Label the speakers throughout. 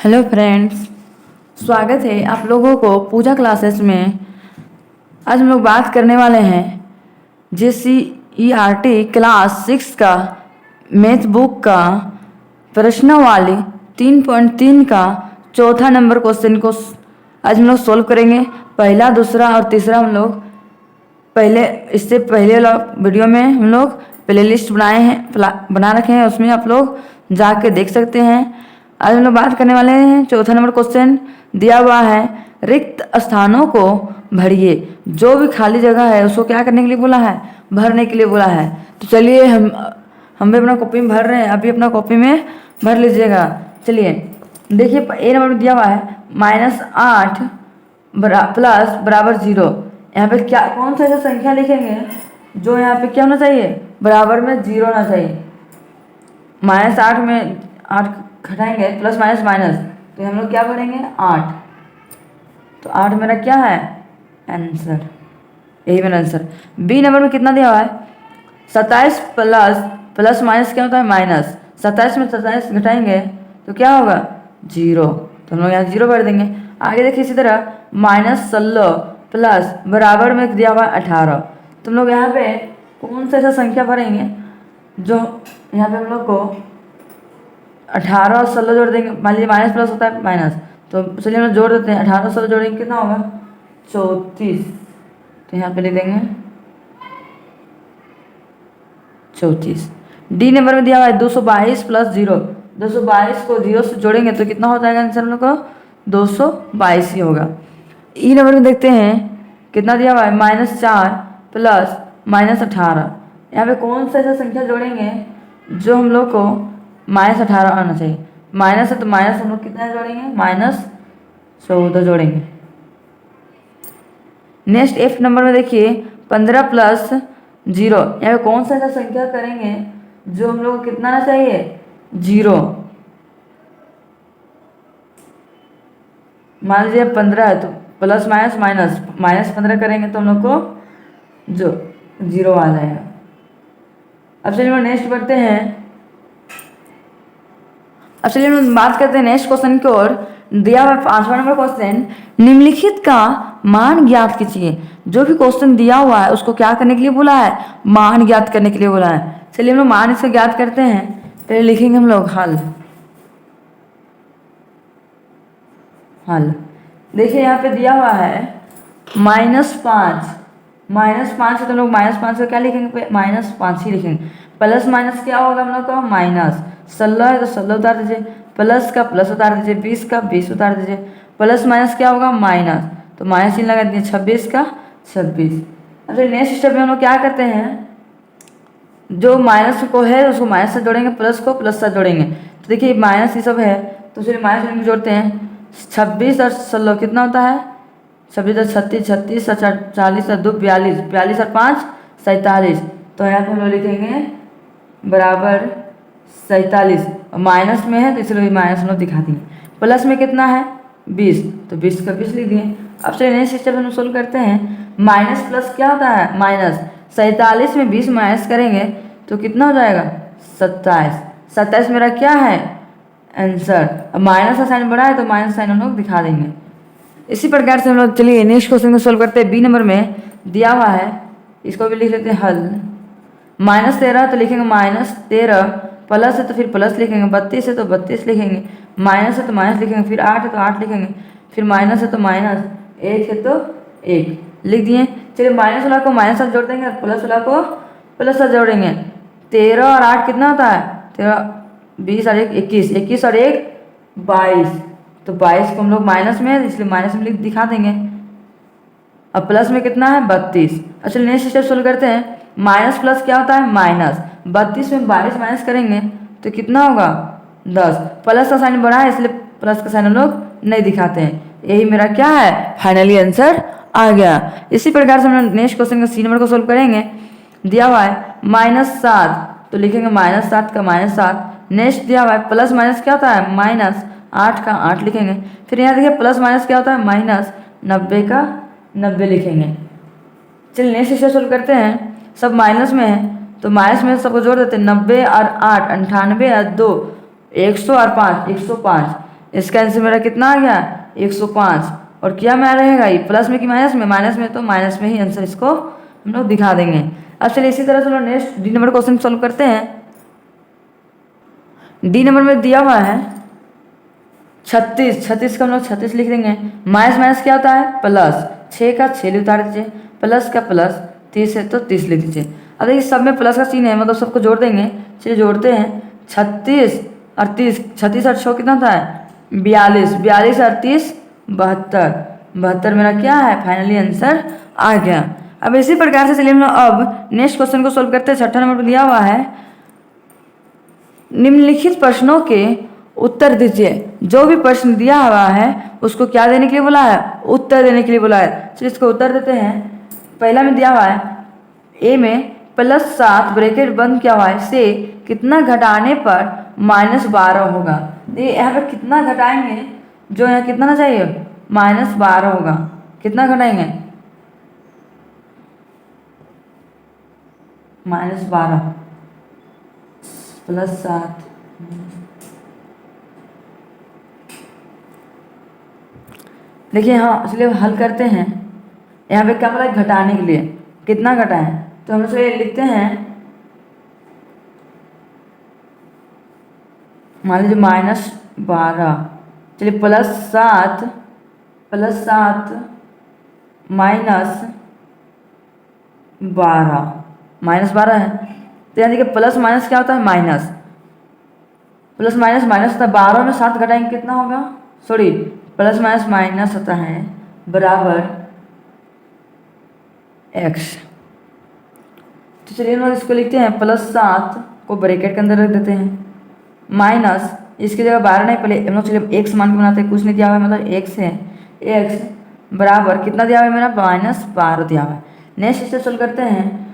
Speaker 1: Hello friends, स्वागत है आप लोगों को पूजा क्लासेस में। आज हम लोग बात करने वाले हैं JCERT क्लास 6 का मैथ बुक का प्रश्नावली 3.3 का चौथा नंबर क्वेश्चन को आज हम लोग सोल्व करेंगे। पहला, दूसरा और तीसरा हम लोग इससे पहले वाला वीडियो में हम लोग प्ले लिस्ट बना रखे हैं, उसमें आप लोग जाके देख सकते हैं। आज हम लोग बात करने वाले हैं चौथा नंबर क्वेश्चन दिया हुआ है, रिक्त स्थानों को भरिए। जो भी खाली जगह है उसको क्या करने के लिए बोला है? भरने के लिए बोला है। तो चलिए हम भी अपना कॉपी में भर रहे हैं, अभी अपना कॉपी में भर लीजिएगा। चलिए देखिए, ए नंबर में दिया हुआ है -8 प्लस बराबर 0। यहाँ पे क्या कौन सा ऐसा संख्या लिखेंगे जो यहाँ पे क्या होना चाहिए? बराबर में 0 होना चाहिए। -8 में 8 घटाएंगे, प्लस माइनस माइनस, तो हम लोग क्या भरेंगे? 8। तो 8 मेरा क्या है? आंसर, यही मेरा आंसर। बी नंबर में कितना दिया हुआ है? 27 प्लस माइनस क्या होता है? माइनस। 27 में 27 घटाएंगे तो क्या होगा? 0। तो हम लोग यहाँ 0 भर देंगे। आगे देखिए इसी तरह -16 प्लस बराबर में दिया हुआ 18। तो हम लोग यहाँ पे कौन सा ऐसा संख्या भरेंगे जो यहाँ पे हम लोग को 18 और 16 जोड़ देंगे। मान लीजिए माइनस प्लस होता है माइनस, तो चलिए हम लोग जोड़ देते हैं। 18 और 16 जोड़ेंगे कितना होगा? 34। तो यहाँ पे लिख देंगे 34। डी नंबर में दिया हुआ है 222 प्लस 0। 222 को 0 से जोड़ेंगे तो कितना हो जाएगा आंसर हम लोग को? 222 ही होगा। ई नंबर में देखते हैं कितना दिया हुआ है? -4 प्लस -18। यहाँ पे कौन सा ऐसा संख्या जोड़ेंगे जो हम लोग को -18 आना चाहिए? माइनस है तो माइनस हम लोग कितना जोड़ेंगे? -14 जोड़ेंगे। नेक्स्ट एफ नंबर में देखिए 15 प्लस 0। यहाँ पे कौन सा ऐसा संख्या करेंगे जो हम लोग को कितना आना चाहिए? 0। मान लीजिए 15 है तो प्लस माइनस माइनस, -15 करेंगे तो हम लोग को जो 0 आ जाएगा। अब चलिए नेक्स्ट बढ़ते हैं। अब चलिए हम बात करते हैं नेक्स्ट क्वेश्चन की ओर। दिया हुआ 5वां नंबर क्वेश्चन, निम्नलिखित का मान ज्ञात कीजिए। जो भी क्वेश्चन दिया हुआ है उसको क्या करने के लिए बोला है? मान ज्ञात करने के लिए बोला है। चलिए हम लोग मान इसको ज्ञात करते हैं। पहले लिखेंगे हम लोग हल। देखिए यहाँ पे दिया हुआ है -5। -5 है तो हम लोग -5 को क्या लिखेंगे? -5 ही लिखेंगे। प्लस माइनस क्या होगा हम लोग का? माइनस। 16 है तो 16 उतार दीजिए, प्लस का प्लस उतार दीजिए, 20 का 20 उतार दीजिए, प्लस माइनस क्या होगा? माइनस। तो माइनस ही लगा दीजिए, 26 का 26। अब नेक्स्ट स्टेप में हम लोग क्या करते हैं? जो माइनस को है उसको माइनस से जोड़ेंगे, प्लस को प्लस से जोड़ेंगे। तो देखिए माइनस ये सब है तो चलिए माइनस में जोड़ते हैं। 26 और 16 कितना होता है? 26 और 36, 36 और 40 और 2 42, 42 और 5 47। तो यहाँ पे हम लोग लिखेंगे बराबर 47। माइनस में है तो इसलिए माइनस हम लोग दिखा देंगे। प्लस में कितना है? 20, तो 20 का 20 लिख दिए। अब चलिए नेक्स्ट स्टेप हम सोल्व करते हैं। माइनस प्लस क्या होता है? माइनस। 47 में 20 माइनस करेंगे तो कितना हो जाएगा? 27। 27 मेरा क्या है? आंसर। अब माइनस का साइन बड़ा है तो माइनस साइन हम लोग दिखा देंगे। इसी प्रकार से हम लोग चलिए नेक्स्ट क्वेश्चन को सोल्व करते हैं। बी नंबर में दिया हुआ है, इसको भी लिख लेते हैं हल। -13 तो लिखेंगे -13, प्लस है तो फिर प्लस लिखेंगे, 32 है तो 32 लिखेंगे, माइनस है तो माइनस लिखेंगे, फिर 8 है तो 8 लिखेंगे, फिर माइनस है तो माइनस, 1 है तो 1 लिख दिए। चलिए माइनस वाला को माइनस साथ जोड़ देंगे और प्लस वाला को प्लस साथ जोड़ेंगे। 13 और 8 कितना होता है? 13 20 और 1 21, 21 और 1 22। तो 22 को हम लोग माइनस में है इसलिए माइनस में लिख दिखा देंगे। अब प्लस में कितना है? 32। अच्छा नेक्स्ट स्टेप सोल्व करते हैं। माइनस प्लस क्या होता है? माइनस। 32 में 22 माइनस करेंगे तो कितना होगा? 10। प्लस का साइन बड़ा है इसलिए प्लस का साइन हम लोग नहीं दिखाते हैं। यही मेरा क्या है? फाइनली आंसर आ गया। इसी प्रकार से हम लोग नेक्स्ट क्वेश्चन का सी नंबर को सोल्व करेंगे। दिया हुआ है -7 तो लिखेंगे -7 का -7। नेक्स्ट दिया हुआ है प्लस माइनस क्या होता है? माइनस। 8 का 8 लिखेंगे। फिर यहाँ देखिए प्लस माइनस क्या होता है? माइनस। 90 का 90 लिखेंगे। चलिए नेक्स्ट स्टेप सोल्व करते हैं। सब माइनस में है तो माइनस में सबको जोड़ देते हैं। 90 और 8 98 और 2 100 और 5 105। इसका आंसर मेरा कितना आ गया 105। और क्या में रहेगा ये प्लस में कि माइनस में? माइनस में, तो माइनस में ही आंसर इसको हम लोग दिखा देंगे। अब चलिए इसी तरह से हम लोग next D number question solve करते हैं। डी नंबर में दिया हुआ है 36, 36 का हम लोग 36 लिख देंगे। माइनस माइनस क्या होता है? प्लस। 6 का 6 उतार दीजिए, प्लस का प्लस, 30 है तो 30 लिख दीजिए। अब देखिए सब में प्लस का चिन्ह है, मतलब सबको जोड़ देंगे। चलिए जोड़ते हैं 36 और 30, 36 और 6 कितना होता है? 42, 42 और 30 72, 72 मेरा क्या है? फाइनली आंसर आ गया। अब इसी प्रकार से चलिए हम लोग अब नेक्स्ट क्वेश्चन को सोल्व करते हैं। 6ठा नंबर पर दिया हुआ है निम्नलिखित प्रश्नों के उत्तर दीजिए। जो भी प्रश्न दिया हुआ है उसको क्या देने के लिए बोला है? उत्तर देने के लिए बोला है। चलिए इसको उत्तर देते हैं। पहला में दिया हुआ है ए में +7 ब्रैकेट बंद किया हुआ है से कितना घटाने पर -12 होगा। देखिए यहाँ पे कितना घटाएंगे, जो यहाँ कितना ना चाहिए -12 होगा। कितना घटाएंगे? -12 +7। देखिए हाँ, इसलिए हल करते हैं। यहाँ पे क्या बोला है? घटाने के लिए। कितना घटाएं? तो हम इसे लिखते हैं, मान लीजिए -12। चलिए +7 -12 -12 है। तो यहाँ देखिए प्लस माइनस क्या होता है? माइनस। प्लस माइनस माइनस होता है। 12 में 7 घटाएंगे कितना होगा? सॉरी, प्लस माइनस माइनस होता है बराबर x। तो चलिए हम लोग इसको लिखते हैं +7 को ब्रैकेट के अंदर रख देते हैं, माइनस इसकी जगह 12 नहीं, पहले हम लोग चलिए x मान के बनाते हैं। कुछ नहीं दिया हुआ है, मतलब x है। x बराबर कितना दिया हुआ है मेरा? -12 दिया हुआ है। नेक्स्ट स्टेप सोल्व करते हैं।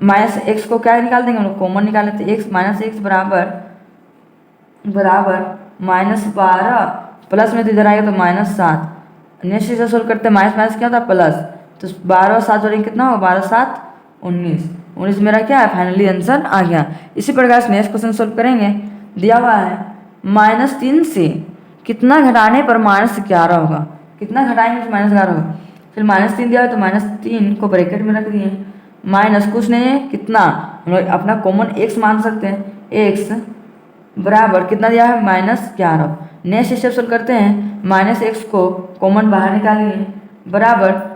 Speaker 1: -x को क्या निकाल देंगे हम लोग? कॉमन निकाल लेते हैं। x -x बराबर -12 प्लस में तो इधर आएगा तो -7। नेक्स्ट स्टेप सोल्व करते हैं। माइनस माइनस क्या होता है? प्लस। तो 12 और 7 जोड़ेंगे कितना होगा? 12 7 19। 19 मेरा क्या है? फाइनली आंसर आ गया। इसी प्रकार से नेक्स्ट क्वेश्चन सोल्व करेंगे। दिया हुआ है -3 से कितना घटाने पर -11 होगा। कितना घटाएंगे तो -11 होगा। फिर -3 दिया है तो -3 को ब्रैकेट में रख दिए, माइनस कुछ नहीं है, कितना हम लोग अपना कॉमन x मान सकते हैं। x बराबर कितना दिया है? -11। नेक्स्ट स्टेप सोल्व करते हैं। -x को कॉमन बाहर निकालिए, बराबर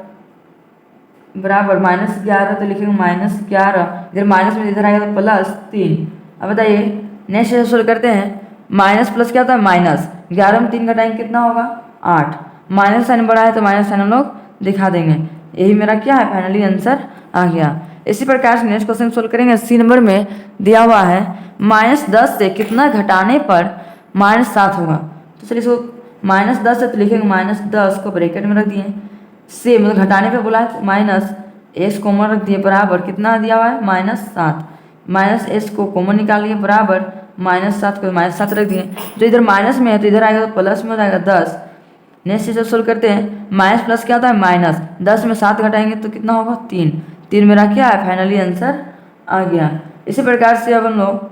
Speaker 1: -11 तो लिखेंगे -11, इधर माइनस में इधर आएगा तो +3। अब बताइए नेक्स्ट स्टेप सोल्व करते हैं। माइनस प्लस क्या होता है? माइनस। 11 में 3 घटाएंगे कितना होगा? 8। माइनस साइन बड़ा है तो माइनस साइन हम लोग दिखा देंगे। यही मेरा क्या है? फाइनली आंसर आ गया। इसी प्रकार से नेक्स्ट क्वेश्चन सोल्व करेंगे। 80 नंबर में दिया हुआ है -10 से कितना घटाने पर -7 होगा। तो चलिए इसको -10 से तो लिखेंगे -10 को ब्रैकेट में रख दिए, से मतलब घटाने पे बोला है, माइनस x कॉमन रख दिए, बराबर कितना दिया हुआ है? -7। माइनस s को कॉमन निकालिए, बराबर -7 को -7 रख दिए। जो इधर माइनस में है तो इधर आएगा तो प्लस में हो जाएगा 10। नेक्स्ट स्टेप सोल्व करते हैं। माइनस प्लस क्या होता है? माइनस। 10 में 7 घटाएंगे तो कितना होगा? 3। 3 मेरा क्या है? फाइनली आंसर आ गया। इसी प्रकार से अब हम लोग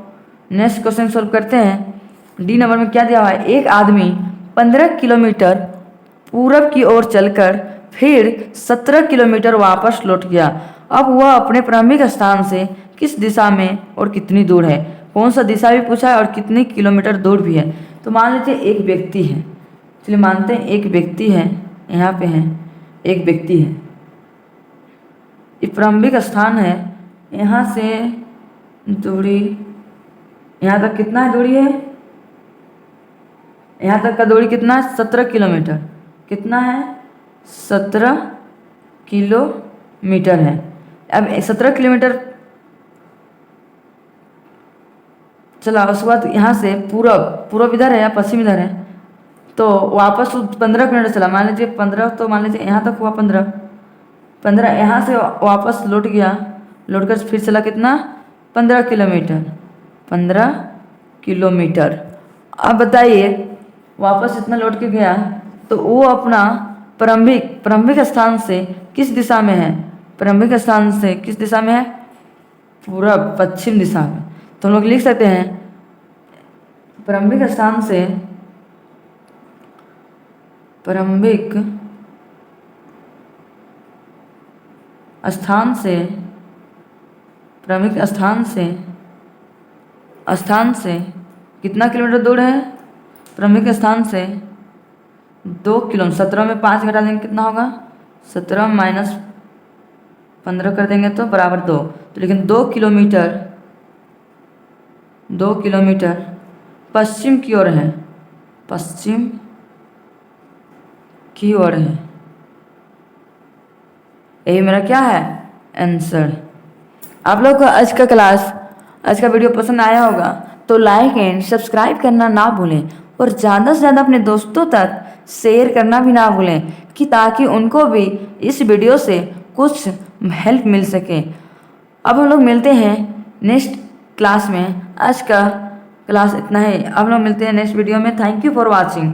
Speaker 1: नेक्स्ट क्वेश्चन सोल्व करते हैं। डी नंबर में क्या दिया हुआ है? एक आदमी 15 किलोमीटर पूरब की ओर चलकर फिर 17 किलोमीटर वापस लौट गया। अब वह अपने प्रारंभिक स्थान से किस दिशा में और कितनी दूर है? कौन सा दिशा भी पूछा है और कितनी किलोमीटर दूर भी है। तो मान लीजिए एक व्यक्ति है, चलिए मानते हैं एक व्यक्ति है, यहाँ पे है एक व्यक्ति है, ये प्रारंभिक स्थान है। यहाँ से दूरी, यहाँ तक कितना है दूरी है? यहाँ तक का दूरी कितना है? 17 किलोमीटर। कितना है? 17 किलोमीटर है। अब 17 किलोमीटर चला, उसके बाद यहाँ से पूरब इधर है या पश्चिम इधर है, तो वापस 15 किलोमीटर चला। मान लीजिए 15, तो मान लीजिए यहाँ तक हुआ 15 यहाँ से वापस लौट गया, लौट कर फिर चला कितना? 15 किलोमीटर। 15 किलोमीटर। अब बताइए वापस इतना लौट के गया तो वो अपना प्रारंभिक स्थान से किस दिशा में है? प्रारंभिक स्थान से किस दिशा में है? पूरब पश्चिम दिशा में। तो हम लोग लिख सकते हैं प्रारंभिक स्थान से प्रारंभिक स्थान से कितना किलोमीटर दूर है? प्रारंभिक स्थान से 2 किलोमीटर। 17 में 5 घटा देंगे कितना होगा? 17 माइनस 15 कर देंगे तो बराबर 2। तो लेकिन 2 किलोमीटर पश्चिम की ओर है, पश्चिम की ओर है। यही मेरा क्या है? आंसर। आप लोग को आज का वीडियो पसंद आया होगा तो लाइक एंड सब्सक्राइब करना ना भूलें और ज़्यादा से ज़्यादा अपने दोस्तों तक शेयर करना भी ना भूलें कि ताकि उनको भी इस वीडियो से कुछ हेल्प मिल सके। अब हम लोग मिलते हैं नेक्स्ट क्लास में। आज का क्लास इतना ही। अब लोग मिलते हैं नेक्स्ट वीडियो में। Thank you for watching.